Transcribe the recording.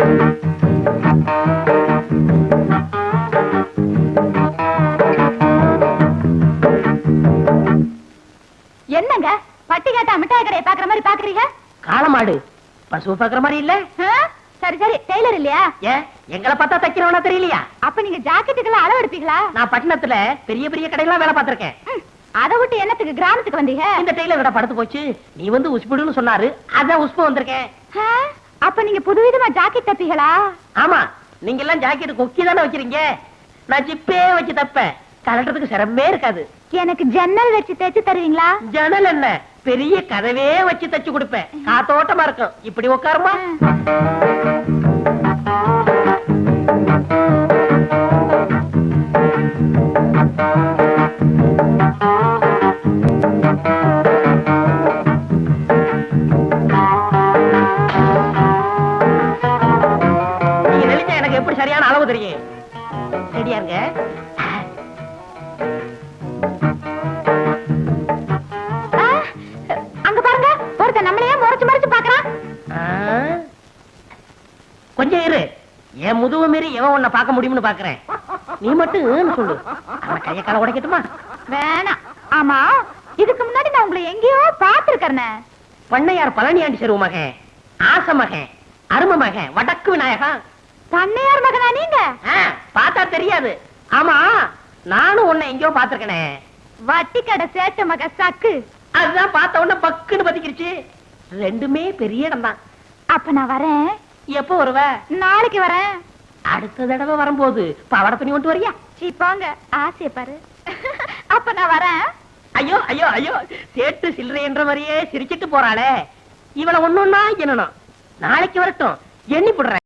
என்னங்க பட்டி கேட்டா மிட்டாய் கடையை பாக்குற மாதிரி பாக்குறீங்க? காளமாடு பசு பாக்குற மாதிரி இல்ல. சரி சரி, டெய்லர் இல்லையா? ஏன் எங்களை பார்த்தா தைக்கிறவனா தெரியலையா? அப்ப நீங்க ஜாக்கெட்டுக்கெல்லாம் அளவு எடுப்பீங்களா? நான் பட்டணத்துல பெரிய பெரிய கடையெல்லாம் வேலை பார்த்திருக்கேன். அதை விட்டு என்னத்துக்கு கிராமத்துக்கு வந்தீங்க? இந்த டெய்லர் கடை படுத்து போச்சு, நீ வந்து உஸ்புடுன்னு சொன்னாரு, அதான் உஸ்பு வந்திருக்கேன். அப்ப நீங்க புதுவிதமா ஜாக்கெட் தப்பீங்களா? ஆமா, நீங்க எல்லாம் ஜாக்கெட் கொக்கி தானே வச்சிருக்கீங்க, நான் ஜிப்பே வச்சு தப்பேன், கலட்டுறதுக்கு சிரமமே இருக்காது. எனக்கு ஜன்னல் வச்சு தைச்சு தருவீங்களா? ஜன்னல் என்ன, பெரிய கதவே வச்சு தச்சு கொடுப்பேன், காத்தோட்டமா இருக்கும். இப்படி உட்காருமா. நீங்க நெளிஞ்சா எனக்கு எப்படி சரியான அளவு தெரியும். ரெடியா இருங்க. அங்க பாருங்க, ஒருத்தன் நம்மளையே முறைச்சு முறைச்சு பாக்குறான். கொஞ்சம் இரு, என் முதுகு மீறி எவன் உன்னை பார்க்க முடியும்னு பாக்குறேன். நீ மட்டும் சொல்லு, அவன் கைய கால உடைக்கட்டுமா? வேணாம். ஆமா, இதுக்கு முன்னாடி நான் உங்களை எங்கேயோ பாத்துருக்கேன். பண்ணையார் பழனியாண்டி செருவு மகன், ஆச மகன், அரும மகன், வடக்கு விநாயகா. பண்ணையார் மகனா நீங்க? பார்த்தா தெரியாது. ஆமா, நானும் உன்னை எங்கேயோ பாத்துருக்கனே. வட்டி கடை சேட்ட மக சக்கு. அதுதான் பார்த்த உடனே பக்குன்னு பத்திக்கிருச்சு. ரெண்டுமே பெரிய இடம் தான். அப்ப நான் வரேன். எப்போ வருவ? நாளைக்கு வரேன். அடுத்த தடவை வரும்போது பாவாடை துணி கொண்டு வரியா? சீப்பாங்க, ஆசைய பாரு. அப்ப நான் வரேன். ஐயோ ஐயோ ஐயோ, சேட்டு சில்லறை என்ற மாதிரியே சிரிச்சிட்டு போறாளே, இவளை ஒண்ணுன்னா என்னணும். நாளைக்கு வரட்டும், எண்ணி போடுறேன்.